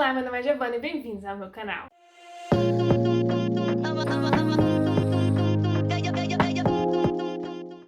Olá, meu nome é Giovanna e bem-vindos ao meu canal.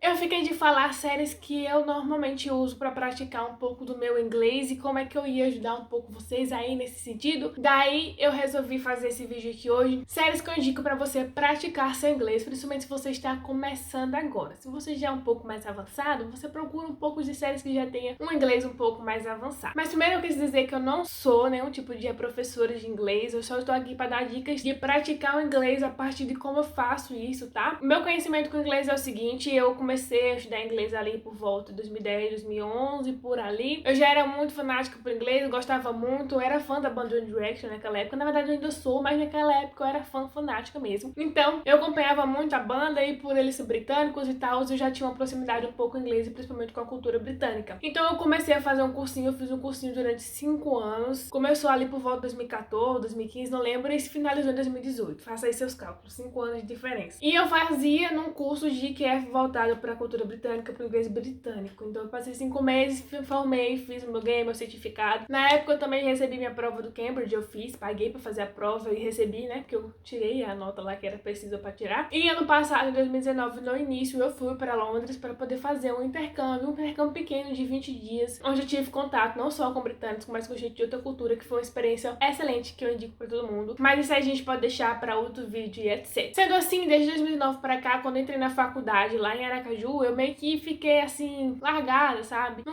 Eu fiquei de falar séries que eu normalmente uso para praticar um pouco do meu inglês e como é que eu ia ajudar um pouco vocês aí nesse sentido. Daí eu resolvi fazer esse vídeo aqui hoje. Séries que eu indico para você praticar seu inglês, principalmente se você está começando agora. Se você já é um pouco mais avançado, você procura um pouco de séries que já tenha um inglês um pouco mais avançado. Mas primeiro eu quis dizer que eu não sou nenhum tipo de professora de inglês, eu só estou aqui para dar dicas de praticar o inglês a partir de como eu faço isso, tá? O meu conhecimento com inglês é o seguinte: eu comecei a estudar inglês ali por volta de 2010, 2011, por ali. Eu já era muito fanática por inglês, eu gostava muito, eu era fã da banda One Direction naquela época. Na verdade eu ainda sou, mas naquela época eu era fã fanática mesmo. Então eu acompanhava muito a banda e por eles serem britânicos e tal, eu já tinha uma proximidade um pouco com o inglês e principalmente com a cultura britânica. Então eu comecei a fazer um cursinho, eu fiz um cursinho durante 5 anos. Começou ali por volta de 2014, 2015, não lembro, e se finalizou em 2018. Faça aí seus cálculos, 5 anos de diferença. E eu fazia num curso de IQF voltado para a cultura britânica, para o inglês britânico. Então eu passei 5 meses, formei, fiz o meu game, meu certificado. Na época eu também recebi minha prova do Cambridge, eu fiz, paguei para fazer a prova e recebi, né, porque eu tirei a nota lá que era precisa para tirar. E ano passado, em 2019, no início, eu fui para Londres para poder fazer um intercâmbio pequeno de 20 dias, onde eu tive contato não só com britânicos, mas com gente de outra cultura, que foi uma experiência excelente que eu indico para todo mundo. Mas isso aí a gente pode deixar para outro vídeo e etc. Sendo assim, desde 2009 para cá, quando eu entrei na faculdade lá em Aracaju, eu meio que fiquei assim, largada, sabe?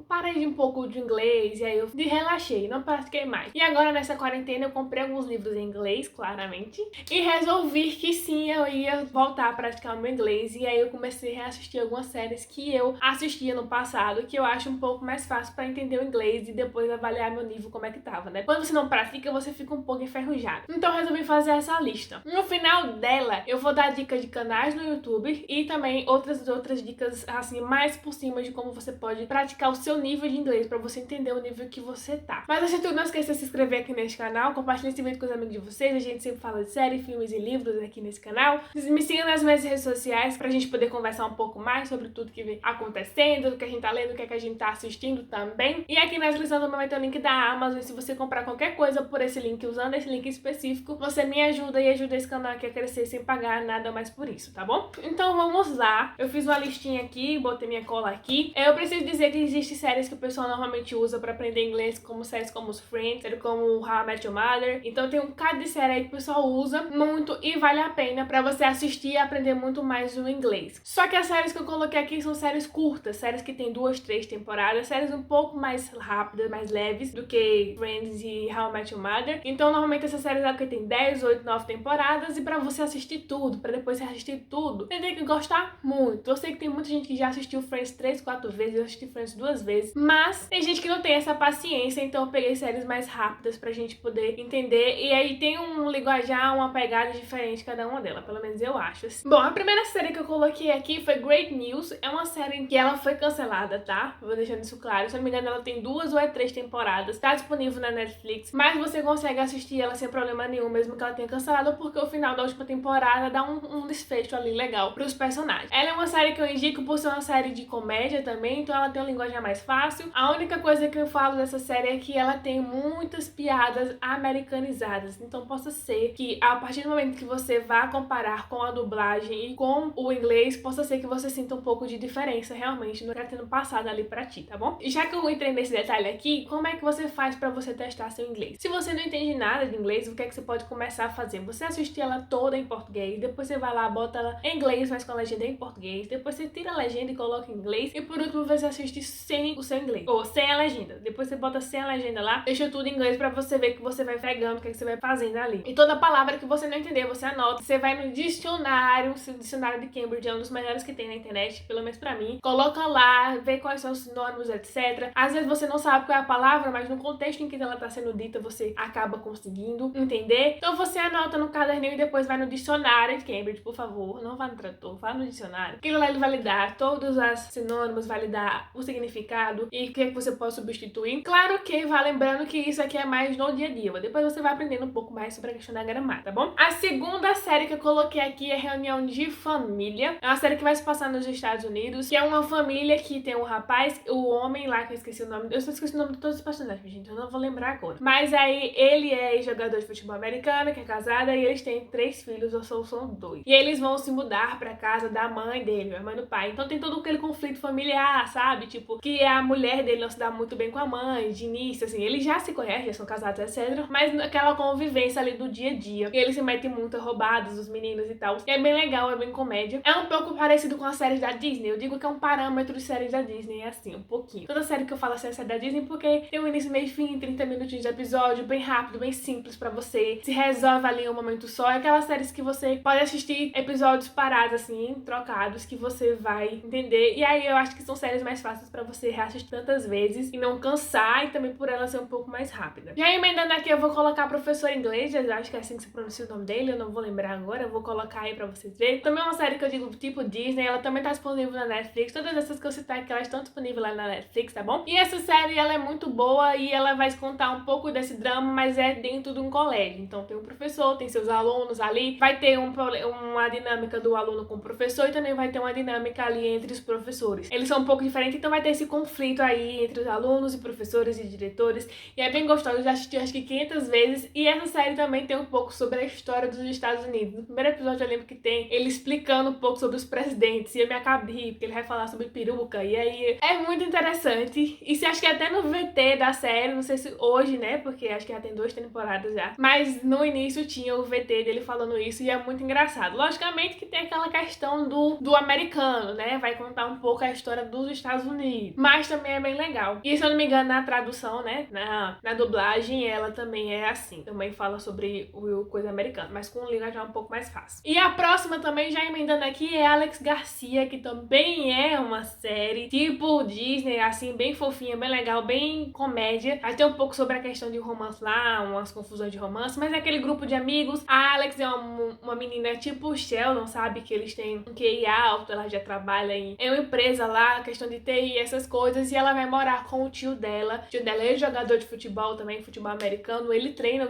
Parei um pouco de inglês e aí eu relaxei, não pratiquei mais. E agora nessa quarentena eu comprei alguns livros em inglês, claramente, e resolvi que sim, eu ia voltar a praticar o meu inglês. E aí eu comecei a reassistir algumas séries que eu assistia no passado, que eu acho um pouco mais fácil para entender o inglês e depois avaliar meu nível como é que tava, né? Quando você não pratica, você fica um pouco enferrujado. Então eu resolvi fazer essa lista. No final dela, eu vou dar dicas de canais no YouTube e também outras dicas assim mais por cima de como você pode praticar o seu nível de inglês para você entender o nível que você tá. Mas antes de tudo, não esqueça de se inscrever aqui neste canal, compartilhe esse vídeo com os amigos de vocês. A gente sempre fala de série, filmes e livros aqui nesse canal. Me siga nas minhas redes sociais pra gente poder conversar um pouco mais sobre tudo que vem acontecendo, o que a gente tá lendo, o que a gente tá assistindo também. E aqui na descrição também vai ter o link da Amazon, e se você comprar qualquer coisa por esse link, usando esse link específico, você me ajuda e ajuda esse canal aqui a crescer sem pagar nada mais por isso, tá bom? Então vamos lá. Eu fiz uma listinha aqui, botei minha cola aqui. Eu preciso dizer que existem séries que o pessoal normalmente usa pra aprender inglês, como séries como os Friends, séries como How I Met Your Mother. Então tem um bocado de série aí que o pessoal usa muito e vale a pena pra você assistir e aprender muito mais o inglês. Só que as séries que eu coloquei aqui são séries curtas, séries que tem 2, 3 temporadas, séries um pouco mais rápidas, mais leves do que Friends e How I Met Your Mother. Então normalmente essas séries aqui tem 10, 8, 9 temporadas e pra você assistir tudo, pra depois você assistir tudo, você tem que gostar muito. Eu sei que tem muita gente que já assistiu Friends 3, 4 vezes, eu assisti Friends 2 vezes, mas tem gente que não tem essa paciência, então eu peguei séries mais rápidas pra gente poder entender. E aí tem um linguajar, uma pegada diferente cada uma delas, pelo menos eu acho assim. Bom, a primeira série que eu coloquei aqui foi Great News. É uma série que ela foi cancelada, tá? Vou deixando isso claro. Se eu não me engano, ela tem 2 ou 3 temporadas. Tá disponível na Netflix, mas você consegue assistir ela sem problema nenhum, mesmo que ela tenha cancelado, porque o final da última temporada dá um desfecho ali legal pros personagens. Ela é uma série que eu indico por ser uma série de comédia também, então ela tem uma linguagem mais fácil. A única coisa que eu falo dessa série é que ela tem muitas piadas americanizadas, então possa ser que a partir do momento que você vá comparar com a dublagem e com o inglês, possa ser que você sinta um pouco de diferença realmente no que tá tendo passado ali pra ti, tá bom? E já que eu entrei nesse detalhe aqui, como é que você faz pra você testar seu inglês? Se você não entende nada de inglês, o que é que você pode começar a fazer? Você assiste ela toda em português, depois você vai lá, bota ela em inglês, mas com a legenda em português, depois você tira a legenda e coloca em inglês, e por último você assiste sem o seu inglês, ou sem a legenda. Depois você bota sem a legenda lá, deixa tudo em inglês pra você ver que você vai pegando, o que é que você vai fazendo ali. E toda palavra que você não entender, você anota, você vai no dicionário, o dicionário de Cambridge é um dos melhores que tem na internet, pelo menos pra mim. Coloca lá, vê quais são os sinônimos, etc. Às vezes você não sabe qual é a palavra, mas no contexto em que ela tá sendo dita, você acaba conseguindo entender. Então você anota no caderninho e depois vai no dicionário de Cambridge, por favor. Não vá no tradutor, vá no dicionário. Aquilo lá ele vai lhe dar todos os sinônimos, vai lhe dar o significado e o que é que você pode substituir. Claro que vai lembrando que isso aqui é mais no dia a dia, depois você vai aprendendo um pouco mais sobre a questão da gramática, tá bom? A segunda série que eu coloquei aqui é Reunião de Família. É uma série que vai se passar nos Estados Unidos, que é uma família que tem um rapaz, o homem lá, que eu esqueci o nome, eu só esqueci o nome de todos os personagens, gente, eu não vou lembrar agora. Mas aí ele é jogador de futebol americano, que é casada, e eles têm 3 filhos, ou são 2. E eles vão se mudar pra casa da mãe dele, a mãe do pai. Então tem todo aquele conflito familiar, sabe? Tipo, que a mulher dele não se dá muito bem com a mãe, de início, assim, eles já se conhecem, já são casados, etc. Mas aquela convivência ali do dia a dia. E eles se metem muito roubados, os meninos e tal. E é bem legal, é bem comédia. É um pouco parecido com as séries da Disney. Eu digo que é um parâmetro de séries da Disney, é assim, um pouquinho. Toda série que eu falo assim é série da Disney porque tem um início, meio e fim, 30 minutinhos de episódio, bem rápido, bem simples pra você. Se resolve ali em um momento só. É aquelas séries que você pode assistir episódios parados, assim, trocados, que você vai entender. E aí eu acho que são séries mais fáceis pra você reassistir tantas vezes e não cansar, e também por ela ser um pouco mais rápida. E aí, emendando aqui, eu vou colocar professor inglês, eu acho que é assim que se pronuncia o nome dele, eu não vou lembrar agora, eu vou colocar aí pra vocês verem. Também é uma série que eu digo tipo Disney, ela também tá disponível na Netflix. Todas essas que eu citar aqui, elas estão disponíveis lá na Netflix, tá bom? E essa série, ela é muito boa e ela vai contar um pouco desse drama, mas é dentro de um colégio. Então tem um professor, tem seus alunos ali, vai ter uma dinâmica do aluno com o professor e também vai ter uma dinâmica ali entre os professores. Eles são um pouco diferentes, então vai ter esse conflito aí entre os alunos e professores e diretores. E é bem gostoso, eu já assisti acho que 500 vezes. E essa série também tem um pouco sobre a história dos Estados Unidos. No primeiro episódio eu lembro que tem ele explicando um pouco sobre os presidentes, e eu me acabo de rir, porque ele vai falar sobre peruca, e aí é muito interessante. E se acho que até no VT da série, não sei se hoje, né, porque acho que já tem 2 temporadas já, mas no início tinha o VT dele falando isso, e é muito engraçado. Logicamente que tem aquela questão do americano, né, vai contar um pouco a história dos Estados Unidos, mas também é bem legal. E se eu não me engano, na tradução, né, na dublagem, ela também é assim, também fala sobre o coisa americana, mas com linguagem um pouco mais fácil. E a próxima também, já emendando aqui, é Alex Garcia, que também é uma série tipo Disney, assim, bem fofinha, bem legal, bem comédia. Aí tem um pouco sobre a questão de romance lá, umas confusões de romance, mas é aquele grupo de amigos. A Alex é uma menina tipo Sheldon, sabe? Que eles têm um QI alto, ela já trabalha em uma empresa lá, questão de TI, essas coisas, e ela vai morar com o tio dela. O tio dela é jogador de futebol também, futebol americano, ele treina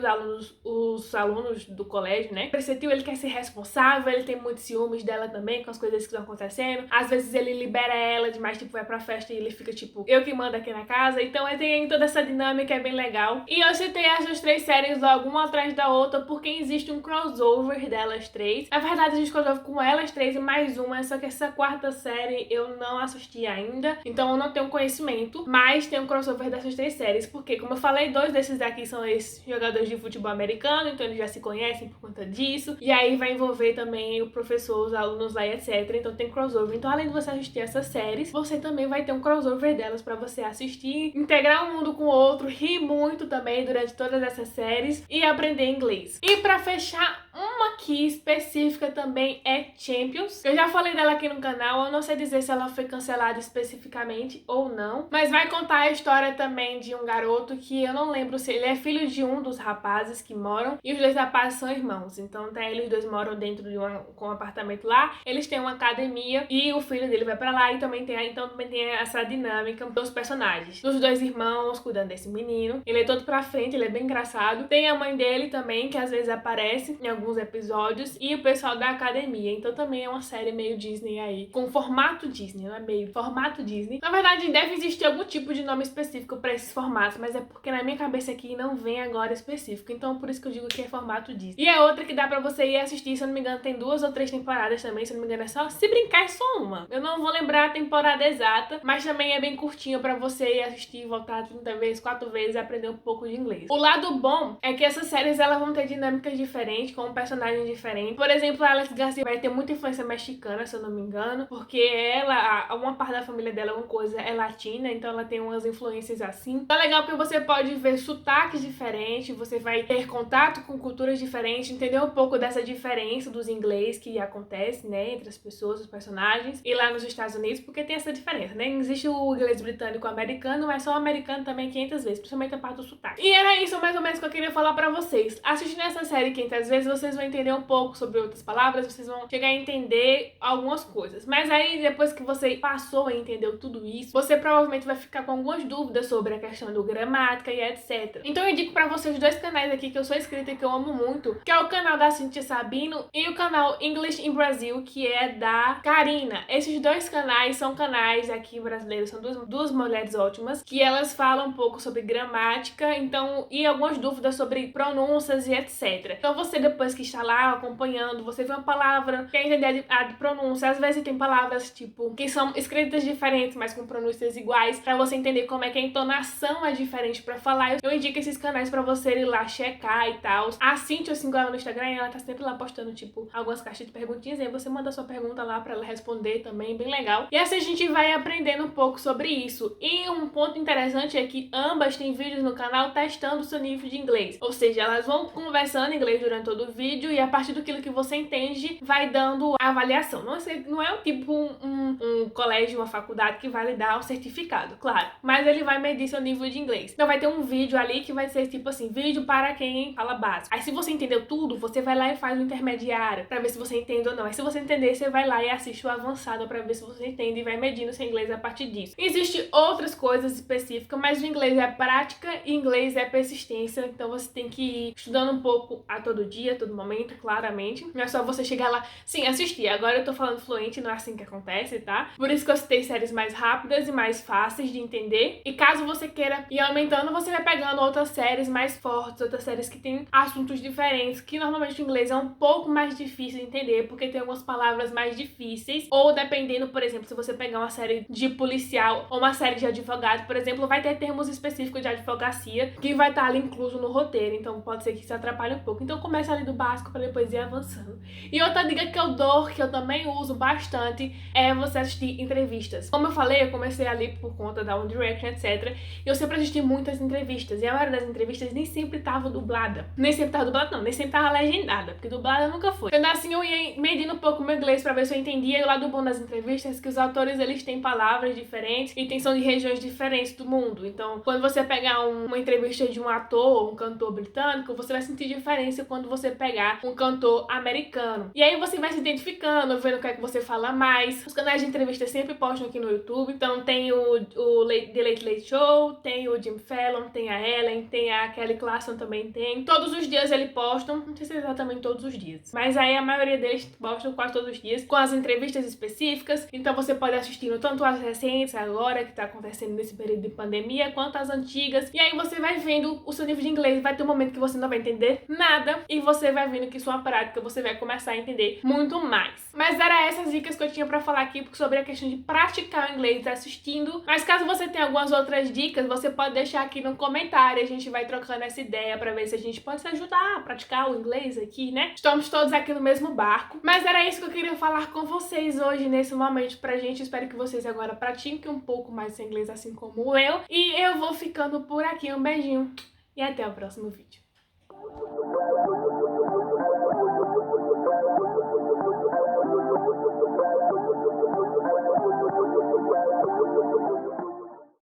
os alunos do colégio, né? Esse tio, ele quer ser responsável, ele tem muitos ciúmes dela também, com as coisas que estão acontecendo. Às vezes ele libera ela demais, tipo, vai pra festa e ele fica tipo, eu que mando aqui na casa. Então tem toda essa dinâmica, é bem legal. E eu citei essas 3 séries logo uma atrás da outra porque existe um crossover delas 3. Na verdade, existe crossover com elas 3 e mais uma, só que essa 4ª série eu não assisti ainda, então eu não tenho conhecimento, mas tem um crossover dessas 3 séries, porque, como eu falei, 2 desses daqui são esses jogadores de futebol americano, então eles já se conhecem por conta disso, e aí vai envolver também o professor, os alunos lá e etc. Então tem crossover. Então, além de você assistir essas séries, você também vai ter um crossover delas pra você assistir, integrar um mundo com o outro, rir muito também durante todas essas séries e aprender inglês. E pra fechar, uma aqui específica também é Champions. Eu já falei dela aqui no canal, eu não sei dizer se ela foi cancelada especificamente ou não, mas vai contar a história também de um garoto que eu não lembro se ele é filho de um dos rapazes que moram, e os 2 rapazes são irmãos. Então eles 2 moram dentro de um apartamento lá, eles têm uma academia e o filho dele vai pra lá, e também tem essa dinâmica dos personagens, dos 2 irmãos cuidando desse menino. Ele é todo pra frente, ele é bem engraçado. Tem a mãe dele também, que às vezes aparece em alguns episódios, e o pessoal da academia. Então também é uma série meio Disney aí, com formato Disney, não é meio, formato Disney. Na verdade, deve existir algum tipo de nome específico pra esses formatos, mas é porque na minha cabeça aqui não vem agora específico, então por isso que eu digo que é formato Disney. E é outra que dá pra você ir assistir, se eu não me engano tem 2 ou 3 temporadas também, se eu não me engano é só, se brincar é só uma. Eu não vou lembrar a temporada exata, mas também é bem curtinho pra você ir assistir, voltar 30 vezes, 4 vezes e aprender um pouco de inglês. O lado bom é que essas séries elas vão ter dinâmicas diferentes, com personagens diferentes. Por exemplo, a Alex Garcia vai ter muita influência mexicana, se eu não me engano, porque ela, uma parte da família dela, uma coisa, é latina, então ela tem umas influências assim. Então é legal porque você pode ver sotaques diferentes, você vai ter contato com culturas diferentes, entender um pouco dessa diferença dos inglês que acontece, né, entre as pessoas, os personagens, e lá nos Estados Unidos, porque tem essa diferença, né? Existe o inglês britânico americano, mas só o americano também 500 vezes, principalmente a parte do sotaque. E era isso mais ou menos que eu queria falar pra vocês. Assistindo essa série 500 vezes, vocês vão entender um pouco sobre outras palavras, vocês vão chegar a entender algumas coisas. Mas aí, depois que você passou a entender tudo isso, você provavelmente vai ficar com algumas dúvidas sobre a questão do gramática e etc. Então eu indico pra vocês dois canais aqui que eu sou inscrita e que eu amo muito, que é o canal da Cíntia Sabino e o canal English in Brazil, que é da Karina. Esses dois canais são canais aqui brasileiros, são duas mulheres ótimas, que elas falam um pouco sobre gramática, então, e algumas dúvidas sobre pronúncias e etc. Então você, depois que está lá acompanhando, você vê uma palavra, quer entender a de pronúncia, às vezes tem palavras tipo que são escritas diferentes, mas com pronúncias iguais, pra você entender como é que a entonação é diferente pra falar. Eu indico esses canais pra você ir lá checar e tal. A Cíntia, eu sigo ela no Instagram e ela tá sempre lá postando, tipo, algumas caixas de perguntinhas, e aí você manda sua pergunta lá pra ela responder também, bem legal. E assim a gente vai aprendendo um pouco sobre isso. E um ponto interessante é que ambas têm vídeos no canal testando o seu nível de inglês. Ou seja, elas vão conversando em inglês durante todo o vídeo e a partir do que você entende, vai dando a avaliação. Não é tipo um colégio, uma faculdade que vai lhe dar um certificado, claro. Mas ele vai medir seu nível de inglês. Então vai ter um vídeo ali que vai ser tipo assim, vídeo para quem fala básico. Aí se você entendeu tudo, você vai lá e faz o intermediário pra ver se você entende ou não. Aí se você entender, você vai lá e assiste o avançado pra ver se você entende e vai medindo seu inglês a partir disso. Existem outras coisas específicas, mas o inglês é prática e inglês é persistência. Então você tem que ir estudando um pouco a todo dia, a todo momento, claramente. Não é só você chegar lá, sim, assistir. Agora eu tô falando fluente, não é assim que acontece, tá? Por isso que eu citei séries mais rápidas e mais fáceis de entender. E caso você queira ir aumentando, você vai pegando outras séries mais fortes, outras séries que tem assuntos diferentes, que normalmente o inglês é um pouco mais difícil de entender, porque tem algumas palavras mais difíceis. Ou dependendo, por exemplo, se você pegar uma série de policial ou uma série de advogado, por exemplo, vai ter termos específicos de advocacia que vai estar ali incluso no roteiro, então pode ser que isso atrapalhe um pouco. Então começa ali do básico para depois ir avançando. E outra dica que eu dou, que eu também uso bastante, é você assistir entrevistas. Como eu falei, eu comecei ali por conta da One Direction, etc. E eu sempre assisti muitas entrevistas, e a maioria das entrevistas nem sempre tava dublada. Nem sempre tava dublada, não, nem sempre tava legendada, porque dublada nunca foi. Então assim, eu ia medindo um pouco o meu inglês pra ver se eu entendia, e o lado bom das entrevistas é que os autores, eles têm palavras diferentes e são de regiões diferentes do mundo. Então, quando você pegar uma entrevista de um ator, um cantor britânico, você vai sentir diferença quando você pegar um cantor americano. E aí você vai se identificando, vendo o que é que você fala mais. Os canais de entrevista sempre postam aqui no YouTube. Então tem The Late Late Show, tem o Jimmy Fallon, tem a Ellen, tem a Kelly Clarkson também tem. Todos os dias eles postam, não sei se é exatamente todos os dias, mas aí a maioria deles postam quase todos os dias, com as entrevistas específicas. Então você pode assistir tanto as recentes, agora que tá acontecendo nesse período de pandemia, quanto as antigas. E aí você vai vendo o seu nível de inglês. Vai ter um momento que você não vai entender nada e você vai vendo que sua prática você vai começar a entender muito mais. Mas era essas dicas que eu tinha pra falar aqui sobre a questão de praticar o inglês assistindo. Mas caso você tenha algumas outras dicas, você pode deixar aqui no comentário. A gente vai trocando essa ideia pra ver se a gente pode se ajudar a praticar o inglês aqui, né? Estamos todos aqui no mesmo barco. Mas era isso que eu queria falar com vocês hoje, nesse momento pra gente. Espero que vocês agora pratiquem um pouco mais esse inglês, assim como eu. E eu vou ficando por aqui. Um beijinho e até o próximo vídeo.